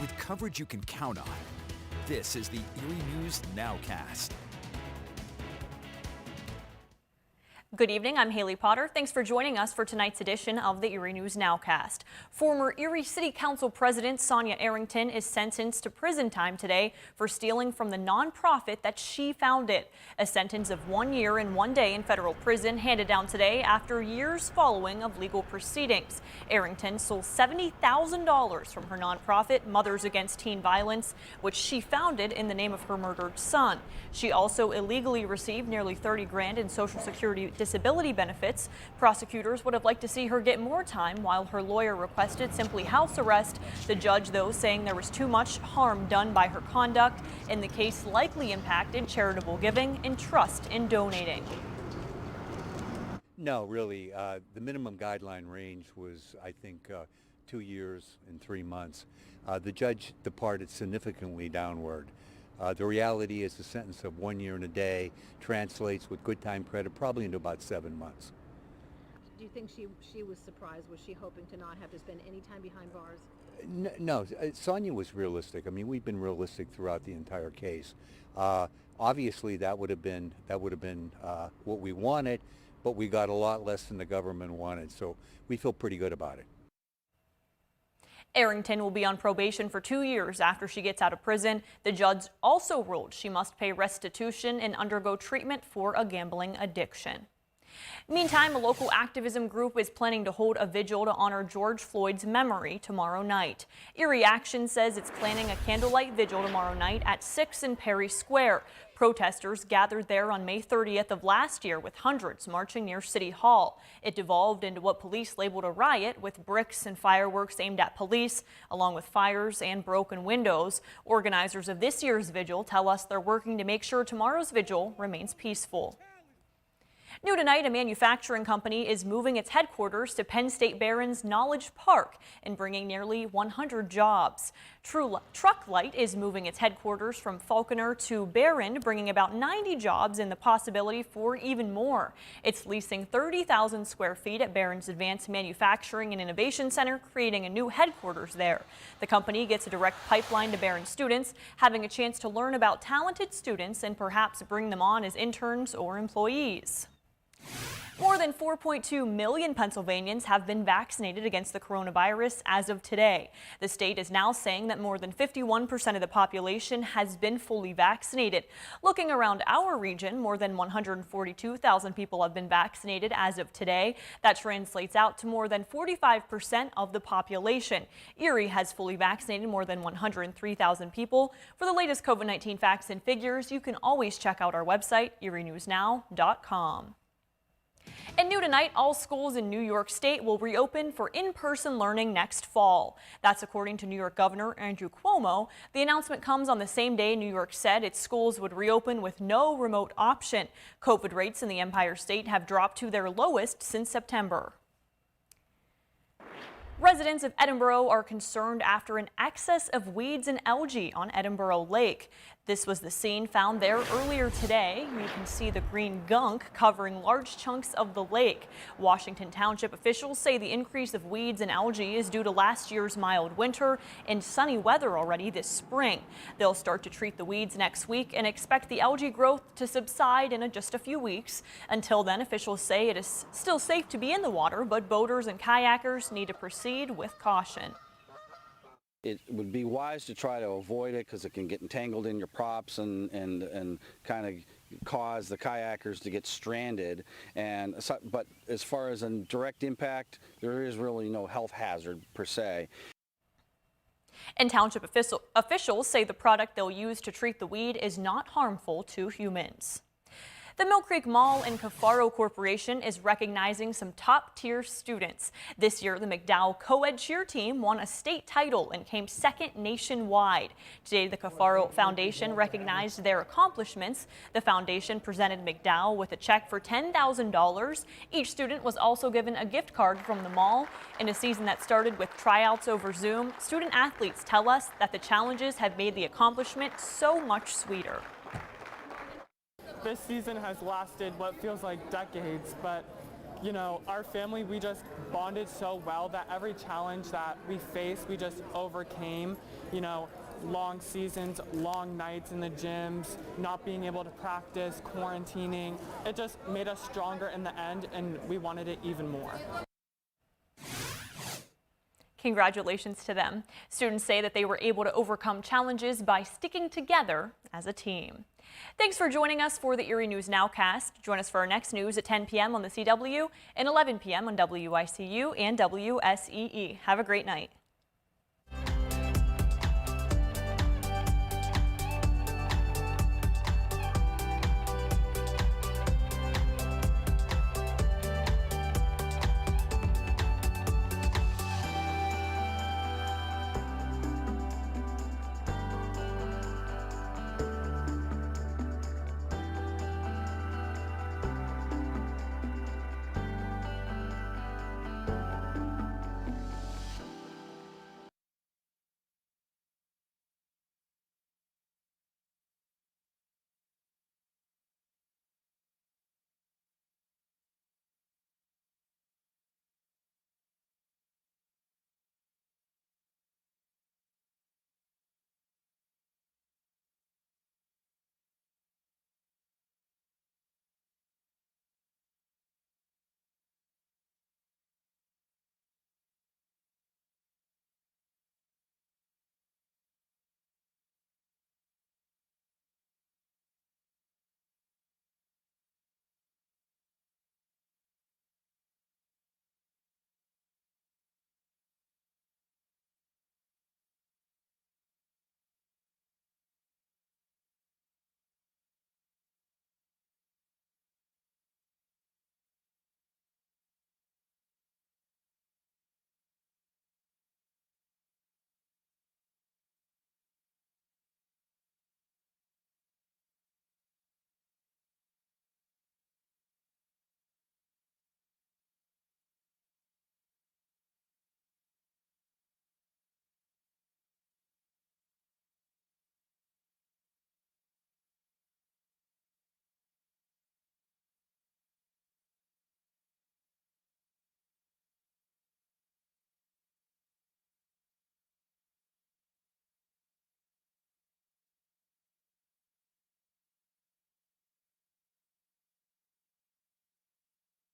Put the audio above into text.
with coverage you can count on. This is the Erie News Nowcast. Good evening, I'm Haley Potter. Thanks for joining us for tonight's edition of the Erie News Nowcast. Former Erie City Council President Sonia Arrington is sentenced to prison time today for stealing from the nonprofit that she founded. A sentence of 1 year and 1 day in federal prison handed down today after years following of legal proceedings. Arrington stole $70,000 from her nonprofit Mothers Against Teen Violence, which she founded in the name of her murdered son. She also illegally received nearly $30 grand in Social Security disability benefits. Prosecutors would have liked to see her get more time, while her lawyer requested simply house arrest. The judge, though, saying there was too much harm done by her conduct, and the case likely impacted charitable giving and trust in donating. No, really. The minimum guideline range was, I think, 2 years and 3 months. The judge departed significantly downward. The reality is the sentence of 1 year and a day translates with good time credit probably into about 7 months. Do you think she was surprised? Was she hoping to not have to spend any time behind bars? No, Sonia was realistic. I mean, we've been realistic throughout the entire case. Obviously, that would have been what we wanted, but we got a lot less than the government wanted. So we feel pretty good about it. Arrington will be on probation for 2 years after she gets out of prison. The judge also ruled she must pay restitution and undergo treatment for a gambling addiction. Meantime, a local activism group is planning to hold a vigil to honor George Floyd's memory tomorrow night. Erie Action says it's planning a candlelight vigil tomorrow night at 6 in Perry Square. Protesters gathered there on May 30th of last year, with hundreds marching near City Hall. It devolved into what police labeled a riot, with bricks and fireworks aimed at police, along with fires and broken windows. Organizers of this year's vigil tell us they're working to make sure tomorrow's vigil remains peaceful. New tonight, a manufacturing company is moving its headquarters to Penn State Barron's Knowledge Park and bringing nearly 100 jobs. Trucklight is moving its headquarters from Falconer to Barron, bringing about 90 jobs and the possibility for even more. It's leasing 30,000 square feet at Barron's Advanced Manufacturing and Innovation Center, creating a new headquarters there. The company gets a direct pipeline to Barron students, having a chance to learn about talented students and perhaps bring them on as interns or employees. More than 4.2 million Pennsylvanians have been vaccinated against the coronavirus as of today. The state is now saying that more than 51% of the population has been fully vaccinated. Looking around our region, more than 142,000 people have been vaccinated as of today. That translates out to more than 45% of the population. Erie has fully vaccinated more than 103,000 people. For the latest COVID-19 facts and figures, you can always check out our website, erienewsnow.com. And new tonight, all schools in New York State will reopen for in-person learning next fall. That's according to New York Governor Andrew Cuomo. The announcement comes on the same day New York said its schools would reopen with no remote option. COVID rates in the Empire State have dropped to their lowest since September. Residents of Edinburgh are concerned after an excess of weeds and algae on Edinburgh Lake. This was the scene found there earlier today. You can see the green gunk covering large chunks of the lake. Washington Township officials say the increase of weeds and algae is due to last year's mild winter and sunny weather already this spring. They'll start to treat the weeds next week and expect the algae growth to subside in just a few weeks. Until then, officials say it is still safe to be in the water, but boaters and kayakers need to proceed with caution. It would be wise to try to avoid it because it can get entangled in your props and kind of cause the kayakers to get stranded. But as far as a direct impact, there is really no health hazard per se. And township officials say the product they'll use to treat the weed is not harmful to humans. The Mill Creek Mall and Cafaro Corporation is recognizing some top-tier students. This year, the McDowell co-ed cheer team won a state title and came second nationwide. Today, the Cafaro Foundation recognized their accomplishments. The foundation presented McDowell with a check for $10,000. Each student was also given a gift card from the mall. In a season that started with tryouts over Zoom, student athletes tell us that the challenges have made the accomplishment so much sweeter. This season has lasted what feels like decades, but you know, our family, we just bonded so well that every challenge that we faced, we just overcame. You know, long seasons, long nights in the gyms, not being able to practice, quarantining. It just made us stronger in the end, and we wanted it even more. Congratulations to them. Students say that they were able to overcome challenges by sticking together as a team. Thanks for joining us for the Erie News Nowcast. Join us for our next news at 10 p.m. on the CW and 11 p.m. on WICU and WSEE. Have a great night.